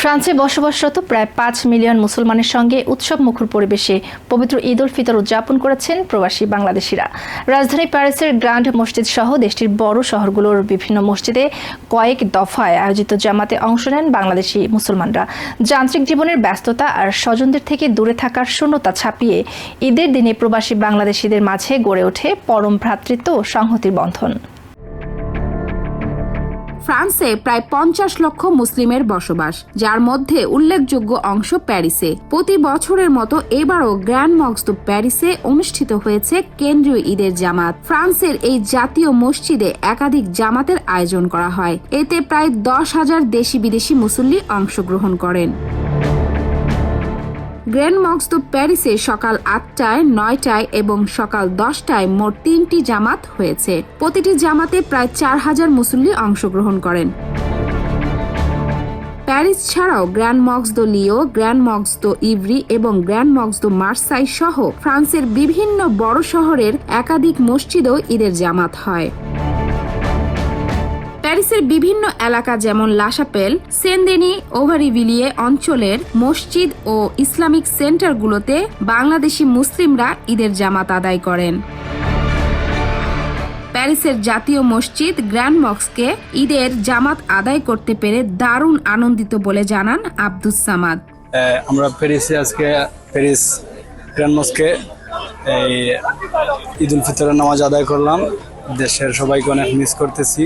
ফ্রান্সে বসবাসরত প্রায় ৫ মিলিয়ন মুসলমানের সঙ্গে উৎসবমুখর পরিবেশে পবিত্র ঈদ উল ফিতর উদযাপন করেছেন প্রবাসী বাংলাদেশিরা। রাজধানী প্যারিসের গ্র্যান্ড মসজিদ সহ দেশটির বড় শহরগুলোর বিভিন্ন মসজিদে কয়েক দফায় আয়োজিত জামাতে অংশ নেন বাংলাদেশি মুসলমানরা। যান্ত্রিক জীবনের ব্যস্ততা আর স্বজনদের থেকে দূরে থাকার শূন্যতা ছাপিয়ে ঈদের দিনে প্রবাসী বাংলাদেশিদের মাঝে গড়ে ওঠে পরম ভ্রাতৃত্ব ও সংহতির বন্ধন। ফ্রান্সে প্রায় ৫০ লক্ষ মুসলিমের বসবাস, যার মধ্যে উল্লেখযোগ্য অংশ প্যারিসে। প্রতি বছরের মতো এবারও গ্র্যান্ড মস্ক দু প্যারিসে অনুষ্ঠিত হয়েছে কেন্দ্রীয় ঈদের জামাত। ফ্রান্সের এই জাতীয় মসজিদে একাধিক জামাতের আয়োজন করা হয়। এতে প্রায় ১০,০০০ দেশি বিদেশি মুসল্লি অংশগ্রহণ করেন। গ্র্যান্ড মস্ক দু প্যারিসে সকাল ৮টায়, ৯টায় এবং সকাল ১০টায় মোট ৩টি জামাত হয়েছে। প্রতিটি জামাতে প্রায় ৪,০০০ মুসল্লি অংশগ্রহণ করেন। প্যারিস ছাড়াও গ্র্যান্ড মস্ক দু লিও, গ্র্যান্ড মস্ক দু ইভরি এবং গ্র্যান্ড মস্ক দু মার্সাই সহ ফ্রান্সের বিভিন্ন বড় শহরের একাধিক মসজিদেও ঈদের জামাত হয়। প্যারিসের বিভিন্ন এলাকা যেমন লা শাপেল, সেন-দেনি, ওভারিভিলিয়ে অঞ্চলের মসজিদ ও ইসলামিক সেন্টারগুলোতে বাংলাদেশি মুসলিমরা ঈদের জামাত আদায় করেন। প্যারিসের জাতীয় মসজিদ গ্র্যান্ড মস্কে ঈদের জামাত আদায় করতে পেরে দারুণ আনন্দিত বলে জানান আব্দুস সামাদ। আমরা প্যারিসে আজকে প্যারিস গ্র্যান্ড মস্কে ঈদ উল ফিতরের নামাজ আদায় করলাম। দেশের সবাইকে অনেক মিস করতেছি।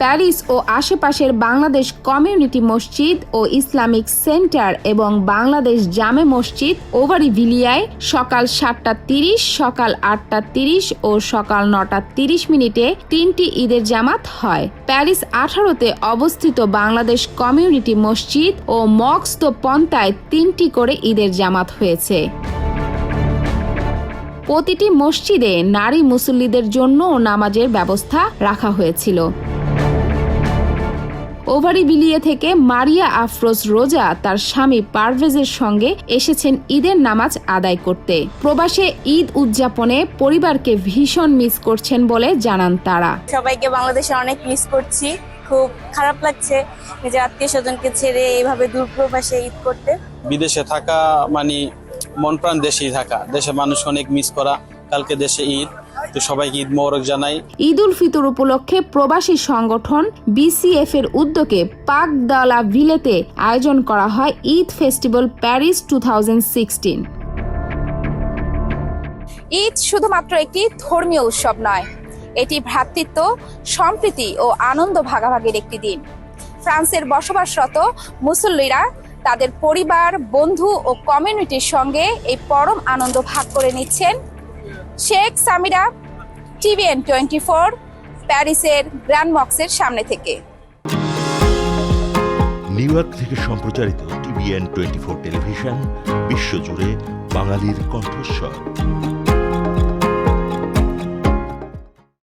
প্যারিস ও আশেপাশের বাংলাদেশ কমিউনিটি মসজিদ ও ইসলামিক সেন্টার এবং বাংলাদেশ জামে মসজিদ ওভারিভিলিয়ায় সকাল 7:30, সকাল 8:30 ও সকাল 9:30 3টি ঈদের জামাত হয়। প্যারিস 18তে অবস্থিত বাংলাদেশ কমিউনিটি মসজিদ ও মস্ক দু পন্তায় 3টি করে ঈদের জামাত হয়েছে। প্রতিটি মসজিদে নারী মুসল্লিদের জন্য নামাজের ব্যবস্থা রাখা হয়েছিল। ওভারিভিলিয়ে থেকে মারিয়া আফরোজ রোজা তার স্বামী পারভেজের সঙ্গে এসেছেন ঈদের নামাজ আদায় করতে। প্রবাসে ঈদ উদযাপনে পরিবারকে ভীষণ মিস করছেন বলে জানান তারা। সবাইকে বাংলাদেশে অনেক মিস করছি, খুব খারাপ লাগছে নিজের আত্মীয় স্বজনকে ছেড়ে এইভাবে দূর প্রবাসে ঈদ করতে। বিদেশে থাকা মানে মন প্রাণ দেশেই থাকা, দেশে মানুষ অনেক মিস করা। কালকে দেশে ঈদ, তো সবাইকে ঈদ মোবারক জানাই। ঈদ উল ফিতর উপলক্ষে প্রবাসী সংগঠন বিসিএফ এর উদ্যোগে পার্ক দ্য লা ভিলেতে আয়োজন করা হয় ঈদ ফেস্টিভ্যাল প্যারিস 2016। ঈদ শুধুমাত্র একটি ধর্মীয় উৎসব নয়, এটি ভ্রাতৃত্ব, সম্প্রীতি ও আনন্দ ভাগাভাগির একটি দিন। ফ্রান্সের বসবাসরত মুসল্লিরা তাদের পরিবার, বন্ধু ও কমিউনিটির সঙ্গে এই পরম আনন্দ ভাগ করে নিচ্ছেন। শেখ সামিরা, TVN24, প্যারিসের গ্র্যান্ড মস্কের সামনে থেকে। নিউ ইয়র্ক থেকে সম্প্রচারিত TVN24 টেলিভিশন বিশ্বজুড়ে বাঙালির কণ্ঠস্বর।